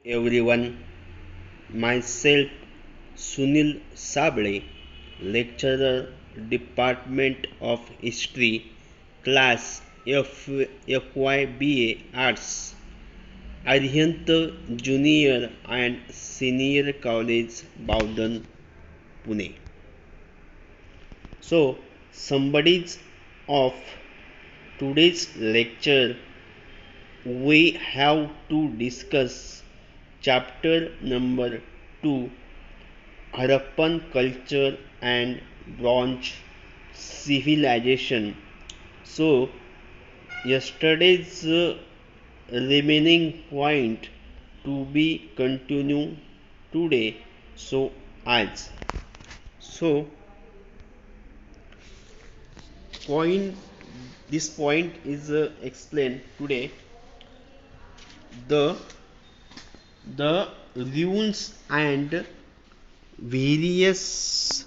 everyone. Myself Sunil Sable, lecturer, Department of History, class FYBA Arts, Arihant Junior and Senior College, Bowdon, Pune. So, somebody's of today's lecture, we have to discuss chapter number 2, Harappan culture and bronze civilization. So, yesterday's remaining point to be continued today. So, आज so point this point is explained today. The the ruins and various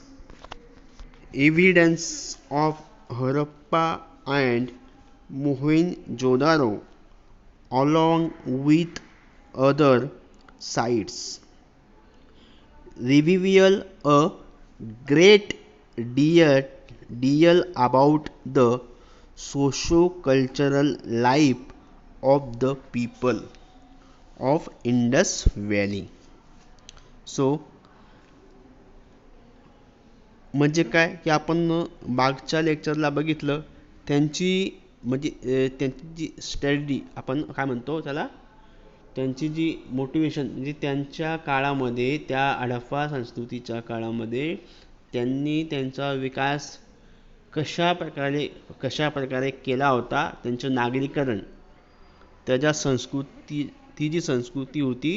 evidence of Harappa and Mohenjo-daro along with other sites reveal a great deal about the socio-cultural life of the people of Indus Valley. So म्हणजे काय की आपण मागच्या लेक्चरला बघितलं त्यांची त्यांची जी study आपण काय म्हणतो त्याला त्यांची जी मोटिवेशन म्हणजे त्यांच्या काळामध्ये त्या हडप्पा संस्कृतीच्या काळामध्ये त्यांनी त्यांचा विकास कशा प्रकारे केला होता. त्यांचं नागरीकरण त्याच्या संस्कृती ती जी संस्कृती होती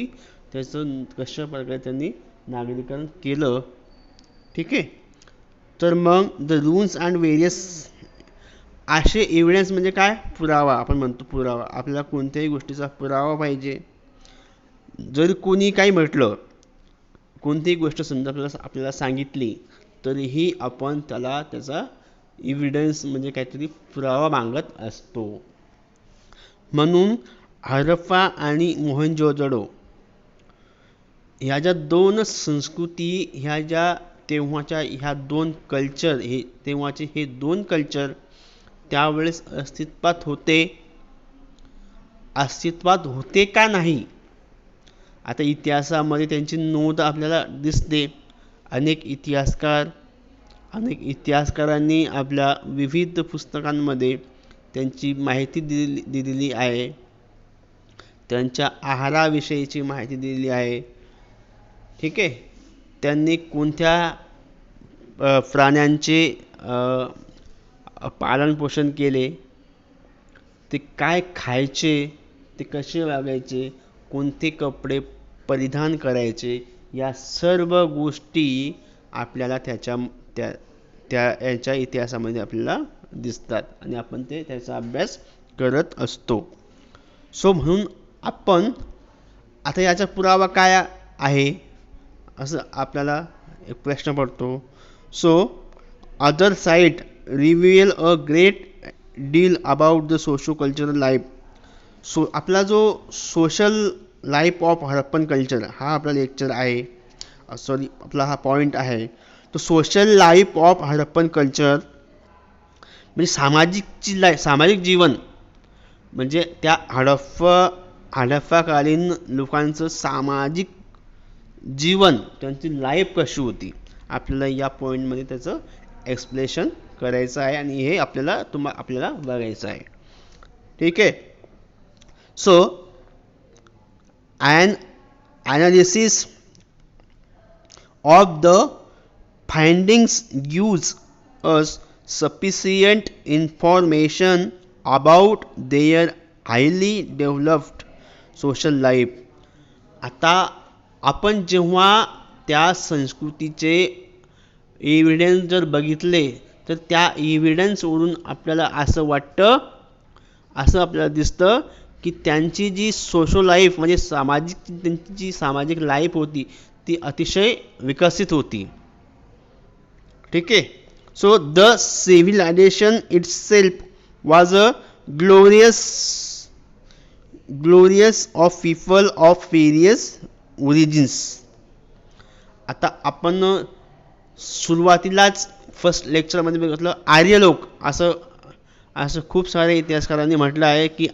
त्याचं कशा प्रकारे त्यांनी नागरीकरण केलं. ठीक आहे. तर मग द रून्स अँड वेरियस असे एव्हिडन्स म्हणजे काय पुरावा आपण म्हणतो. पुरावा आपल्याला कोणत्याही गोष्टीचा पुरावा पाहिजे. जर कोणी काही म्हटलं कोणतीही गोष्ट समजा आपल्याला सांगितली तरीही आपण त्याचा एव्हिडन्स म्हणजे काहीतरी पुरावा मागत असतो. म्हणून हडप्पा आणि मोहेंजोदडो ह्या ज्या दोन संस्कृती ह्या ज्या तेव्हाच्या ह्या दोन कल्चर तेव्हाचे हे दोन कल्चर त्यावेळेस अस्तित्वात होते का नाही. आता इतिहासामध्ये त्यांची नोंद आपल्याला दिसते. अनेक इतिहासकारांनी आपल्या विविध पुस्तकांमध्ये त्यांची माहिती दिलेली आहे. त्यांच्या आहाराविषयीची माहिती दिलेली आहे. ठीक आहे. त्यांनी कोणत्या प्राण्यांचे पालनपोषण केले, ते काय खायचे, ते कसे वागायचे, कोणते कपडे परिधान करायचे, या सर्व गोष्टी आपल्याला यांच्या इतिहासामध्ये आपल्याला दिसतात आणि आपण त्याचा अभ्यास करत असतो. सो म्हणून आपण आता याचा पुरावा काय आहे असं आपल्याला एक प्रश्न पडतो. So other site reveal a great deal about the socio cultural life. आपला जो सोशल लाईफ ऑफ हडप्पन कल्चर हा आपला लेक्चर आहे. सॉरी आपला हा पॉईंट आहे. तो सोशल लाईफ ऑफ हडप्पन कल्चर म्हणजे सामाजिक जीवन म्हणजे त्या हडप्पाकालीन लोकांचं सामाजिक जीवन त्यांची लाईफ कशी होती आपल्याला या पॉईंटमध्ये त्याचं एक्सप्लेनेशन करायचं आहे आणि हे आपल्याला बघायचं आहे. ठीक आहे. So an analysis of the findings gives us sufficient information about their highly developed social life. आता आपण जेव्हा त्या संस्कृतीचे एव्हिडन्स जर बघितले तर त्या एव्हिडन्सवरून आपल्याला आपल्याला दिसतं की त्यांची जी सोशल लाईफ म्हणजे त्यांची जी सामाजिक लाईफ होती ती अतिशय विकसित होती. ठीक आहे. So the civilization itself was a glorious glorious of people of various origins. आता आपण सुरुवातीलाच फर्स्ट लेक्चरमध्ये बघितलं आर्य लोक, असं असं खूप सारे इतिहासकारांनी म्हटलं आहे की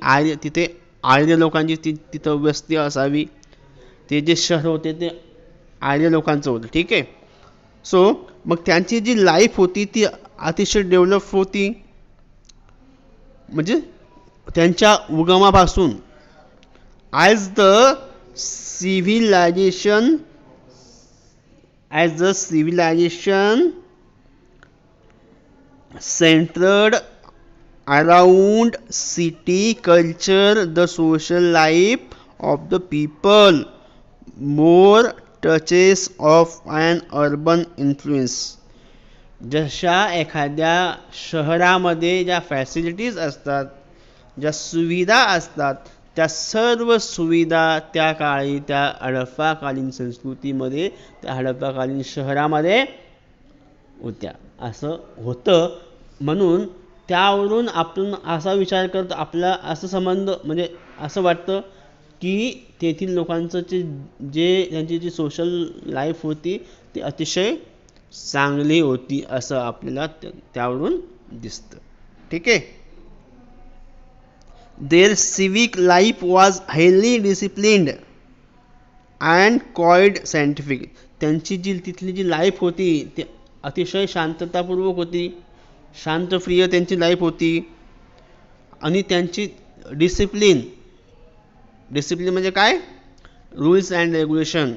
तिथे आर्य लोकांची तिथं वस्ती असावी. ते जे शहर होते ते आर्य लोकांचं होतं. ठीक आहे. सो मग त्यांची जी लाईफ होती ती अतिशय डेव्हलप होती. म्हणजे त्यांच्या उगमापासून as the civilization centered around city culture, the social life of the people more touches of an urban influence. जशा एखाद्या शहरामध्ये ज्या फॅसिलिटीज असतात, ज्या सुविधा असतात, त्या सर्व सुविधा त्या काळी त्या हडप्पाकालीन संस्कृतीमध्ये, त्या हडप्पाकालीन शहरामध्ये होत्या. असं होतं. म्हणून त्यावरून आपण असा विचार करतो, आपला असं संबंध म्हणजे असं वाटतं की तेथील लोकांचं त्यांची जी सोशल लाईफ होती ती अतिशय चांगली होती असं आपल्याला त्यावरून दिसतं. ठीक आहे. Their civic life was highly disciplined and quite scientific. त्यांची तिथली जी लाईफ होती ती अतिशय शांततापूर्वक होती, शांतप्रिय त्यांची लाईफ होती. आणि त्यांची डिसिप्लिन म्हणजे काय, रूल्स अँड रेग्युलेशन,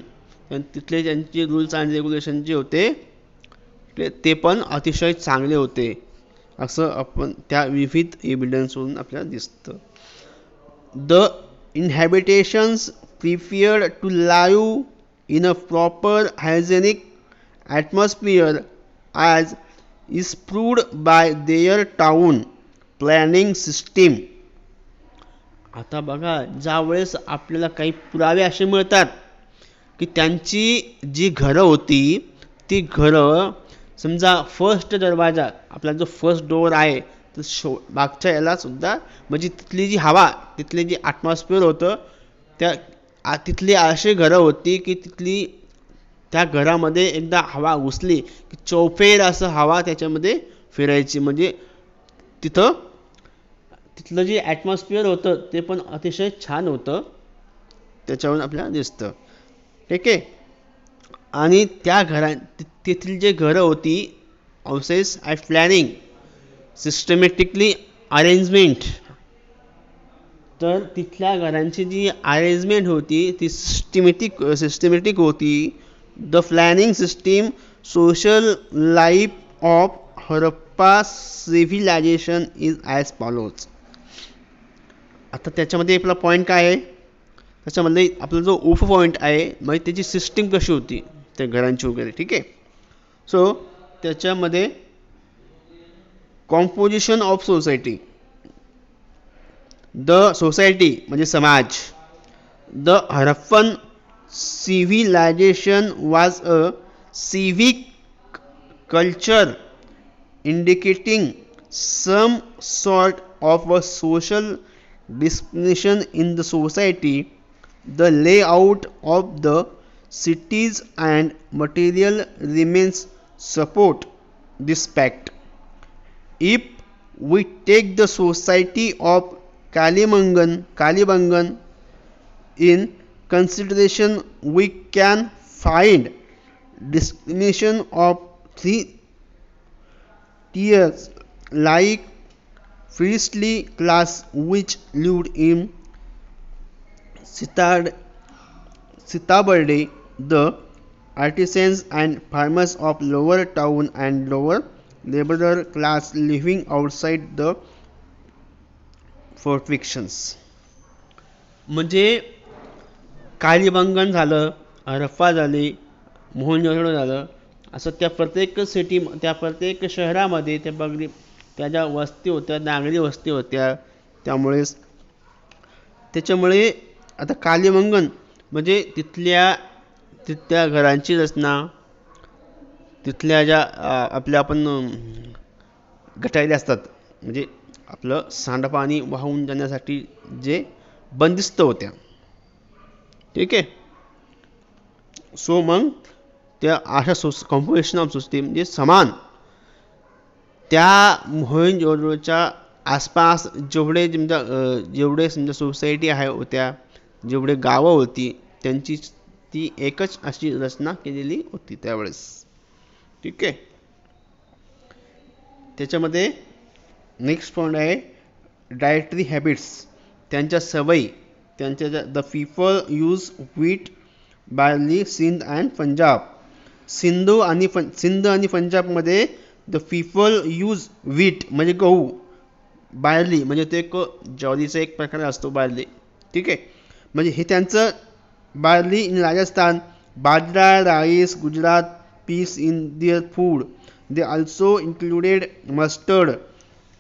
तिथले त्यांचे रूल्स अँड रेग्युलेशन जे होते ते पण अतिशय चांगले होते असं आपण त्या विविध एव्हिडन्सवरून आपल्याला दिसतं. The inhabitations preferred to live in a proper hygienic atmosphere as is proved by their town planning system. आता बघा, ज्यावेळेस आपल्याला काही पुरावे असे मिळतात की त्यांची जी घरं होती ती घरं, समजा फर्स्ट दरवाजा आपला जो फर्स्ट डोअर आहे तर मागच्या याला सुद्धा म्हणजे तिथली जी हवा, तिथले जे ॲटमॉस्फिअर होतं तिथली अशी घरं होती की त्या घरामध्ये एकदा हवा घुसली की चौफेर असं हवा त्याच्यामध्ये फिरायची. म्हणजे तिथलं जे ॲटमॉस्फिअर होतं ते पण अतिशय छान होतं, त्याच्यावरून आपल्याला दिसतं. ठीक आहे. आणि त्या तेथील जे घरं होती houses at planning systematically arrangement, तर तिथल्या घरांची जी अरेंजमेंट होती ती सिस्टमॅटिक होती. The planning system social life of Harappa civilization is as follows. आता त्याच्यामध्ये आपला पॉईंट काय आहे, त्याच्यामध्ये आपला जो उप पॉईंट आहे म्हणजे त्याची सिस्टीम कशी होती त्या घरांची वगैरे. ठीक आहे. सो त्याच्यामध्ये composition of society, the society म्हणजे समाज. The Harappan civilization was a civic culture indicating some sort of a social disposition in the society. The layout of the cities and material remains support this fact. If we take the society of Kalibangan in consideration, we can find discrimination of three tiers like priestly class which lived in Sitabardi, the artisans and farmers of lower town and lower laborer class living outside the fortifications. म्हणजे कालीबंगन झालं, हडप्पा झाली, मोहनजोदडो झालं, असं त्या प्रत्येक शहरामध्ये त्या ज्या वस्ती होत्या, नागरी वस्ती होत्या. त्याच्यामुळे आता कालीबंगन म्हणजे तिथल्या घरांची रचना, तिथल्या ज्या आपण गटारी असतात म्हणजे आपलं सांडपाणी वाहून जाण्यासाठी जे बंदिस्त होत्या. ठीक आहे. सो मग त्या अशा कॉम्पोजिशन ऑफ सोसायटी म्हणजे समान त्या मोहनजोदडोच्या आसपास जेवढे समजा सोसायटी आहे होत्या, जेवढे गावं होती, त्यांची ती एकच अशी रचना केलेली होती त्यावेळेस. ठीक आहे. त्याच्यामध्ये नेक्स्ट पॉईंट आहे डायटरी हॅबिट्स, त्यांच्या सवयी. त्यांच्या the people use wheat, barley, Sindh and Punjab. Sindh आणि पंजाबमध्ये द पीपल यूज व्हीट म्हणजे गहू, बार्ली म्हणजे ते एक ज्वारीचा एक प्रकार असतो बार्ली. ठीक आहे. म्हणजे हे त्यांचं barley in Rajasthan, bajra rice Gujarat, peas in their food. They also included mustard,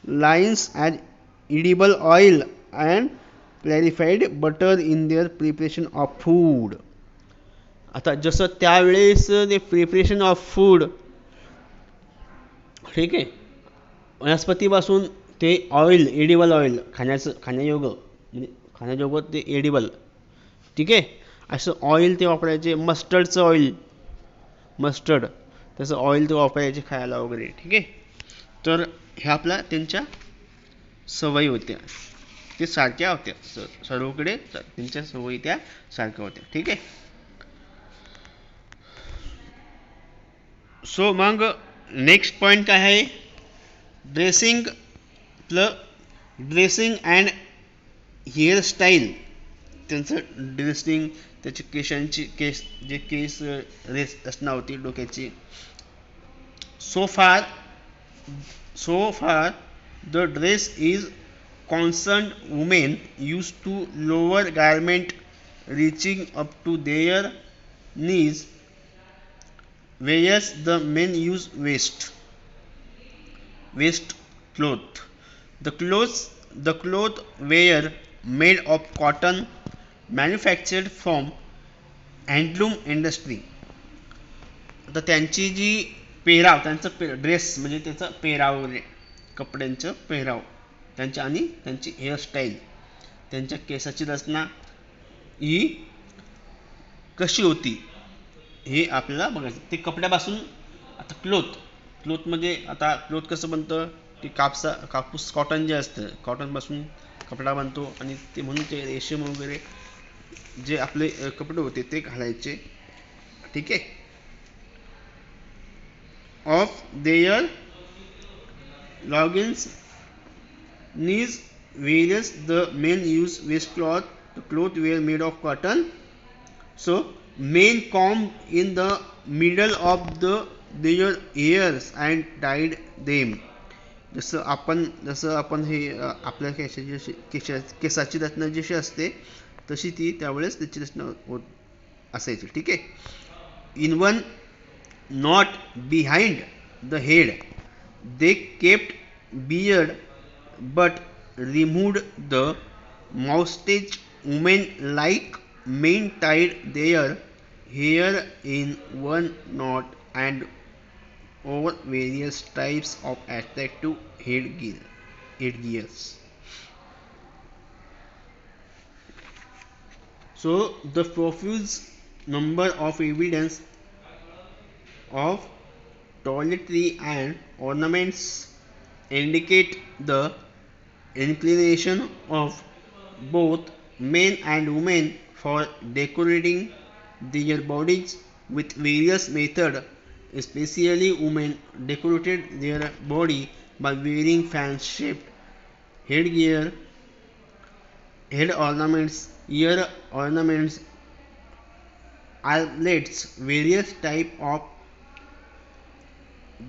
lines and edible oil and clarified butter in their preparation of food. आता जसं त्यावेळेस ते प्रिपरेशन ऑफ फूड, ठीक आहे, वनस्पतीपासून ते ऑइल, एडिबल ऑइल, खाण्यायोग्य म्हणजे खाण्यायोग्य ते एडिबल. ठीक आहे. असं ऑइल ते वापरायचे, मस्टर्डचं ऑइल, मस्टर्ड तसं ऑइल ते वापरायचे खायला वगैरे. ठीक आहे. तर हे आपल्या त्यांच्या सवयी होत्या, ते सारख्या होत्या सर्वकडे, त्यांच्या सवयी त्या सारख्या होत्या. ठीक आहे. सो मग नेक्स्ट पॉईंट काय आहे, ड्रेसिंग ड्रेसिंग अँड हेअरस्टाईल. त्यांचं ड्रेसिंग, त्याची केसांची जे केस रचना होती डोक्याची. सो फार the dress is concerned, women used to lower garment reaching up to their knees, whereas the men use waist cloth. The cloth were made of cotton manufactured from handloom industry. आता त्यांची जी त्यांचं dress म्हणजे त्याचा पेहराव वगैरे, कपड्यांचं पेहराव त्यांच्या आणि त्यांची हेअरस्टाईल, त्यांच्या केसाची रचना ही कशी होती हे आपल्याला बघायचं. ते कपड्यापासून, आता क्लोथमध्ये आता क्लोथ कसं बनतं, ते कापूस कॉटन जे असतं, कॉटनपासून कपडा बनतो आणि ते म्हणून ते रेशीम वगैरे जे आपले कपडे होते ते घालायचे. ठीक आहे. Of their logins knees, whereas the men use waistcloth. The cloth were made of cotton. So men combed in the middle of their ears and dyed them. जसं आपण हे आपल्या केसाची रचना जशी असते तशी ती त्यावेळेस त्याची रचना होत असायची. ठीक आहे. In one not behind the head they kept beard but removed the mustache. Women like men tied their hair in one knot and over various types of attractive headgears. So the profuse number of evidence of toiletry and ornaments indicate the inclination of both men and women for decorating their bodies with various methods. Especially women decorated their body by wearing fan-shaped headgear, head ornaments, ear ornaments, armlets, various types of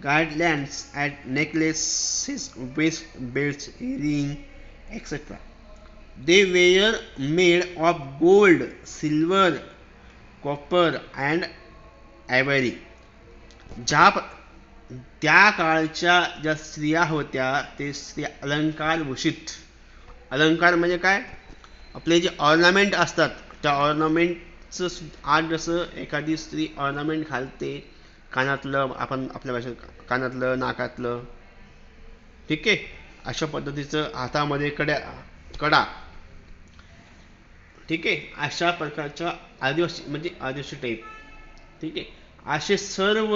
garlands and necklaces, waist belts, earrings, etc. They were made of gold, silver, copper and ivory. त्या काळच्या ज्या स्त्रिया होत्या ते स्त्रिया अलंकार भूषित. अलंकार म्हणजे काय, आपले जे ऑर्नामेंट असतात त्या ऑर्नामेंटचं, आज जसं एखादी स्त्री ऑर्नामेंट घालते, कानातलं, आपण आपल्या भाषेत कानातलं, नाकातलं, ठीक आहे, अशा पद्धतीचं, हातामध्ये कडा, ठीक आहे, अशा प्रकारच्या आदिवासी म्हणजे आदिवासी टाईप. ठीक आहे, असे सर्व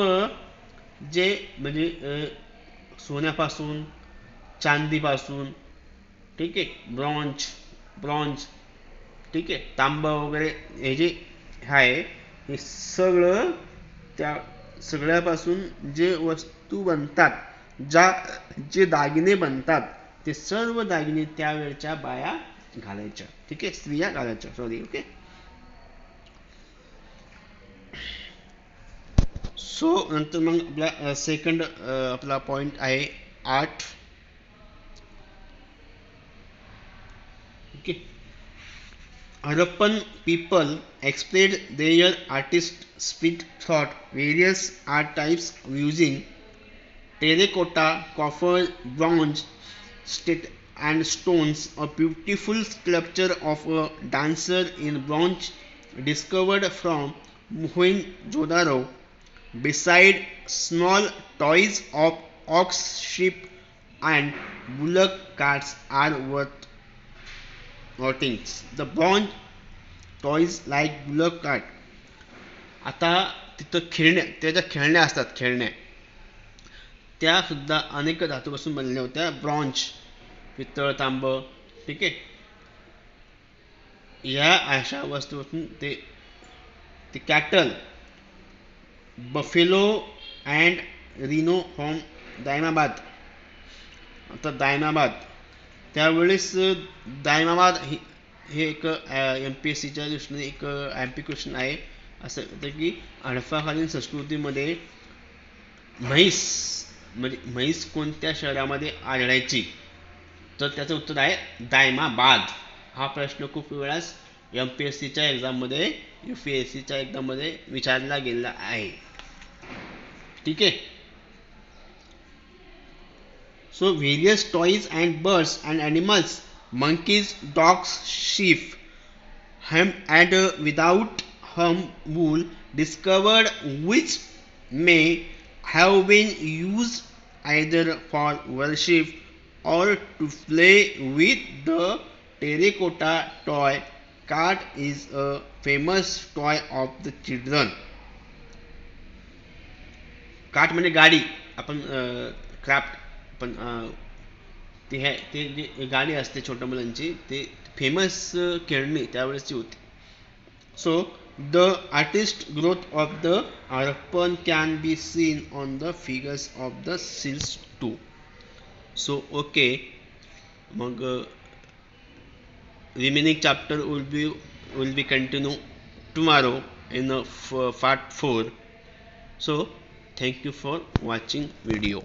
जे म्हणजे सोन्यापासून, चांदीपासून, ठीक आहे, ब्रॉन्झ, ठीक आहे, तांबा वगैरे हे जे आहे हे सगळं त्या सगळ्यापासून जे वस्तू बनतात, जे दागिने बनतात, ते सर्व दागिने त्यावेळच्या बाया घालायच्या. ठीक आहे, स्त्रिया घालायच्या, सॉरी. ओके. सो नंतर मग आपला सेकंड आपला पॉइंट आहे art. Okay. Harappan people expressed their artistic spirit through various art types using terracotta, copper, bronze, and stones. A beautiful sculpture of a dancer in bronze discovered from Mohenjo-daro beside small toys of ox, sheep, and bullock carts are worth noting. The bronze toys like bullock cart. आता तिथं त्याच्या खेळण्या असतात, खेळण्या त्या सुद्धा अनेक धातूपासून बनलेल्या होत्या. ब्रॉन्झ, पितळ, तांब, ठीक आहे, या अशा वस्तूपासून ते ते cattle, buffalo and Reno from Daimabad. आता दायमाबाद त्यावेळेस दायमाबाद हे एक एम पी एस सीच्या दृष्टीने एक एम पी क्वेश्चन आहे. असं होतं की हडप्पाकालीन संस्कृतीमध्ये म्हैस म्हणजे म्हैस कोणत्या शहरामध्ये आढळायची, तर त्याचं उत्तर आहे दायमाबाद. हा प्रश्न खूप वेळास एम पी एस सीच्या एक्झाममध्ये, यू पी एस सीच्या एक्झाममध्ये विचारला गेला आहे. ठीक आहे. So various toys and birds and animals, monkeys, dogs, sheep, and without harm wool discovered, which may have been used either for worship or to play with. The terracotta toy cart is a famous toy of the children. Cart म्हणजे गाडी, आपण craft, पण ते जे गाडी असते छोट्या मुलांची, ते फेमस खेळणी त्यावेळेसची होती. So the artist growth of the Harappan can be seen on the figures of the seals too. So okay, मग remaining chapter will be continue tomorrow in part 4. So thank you for watching video.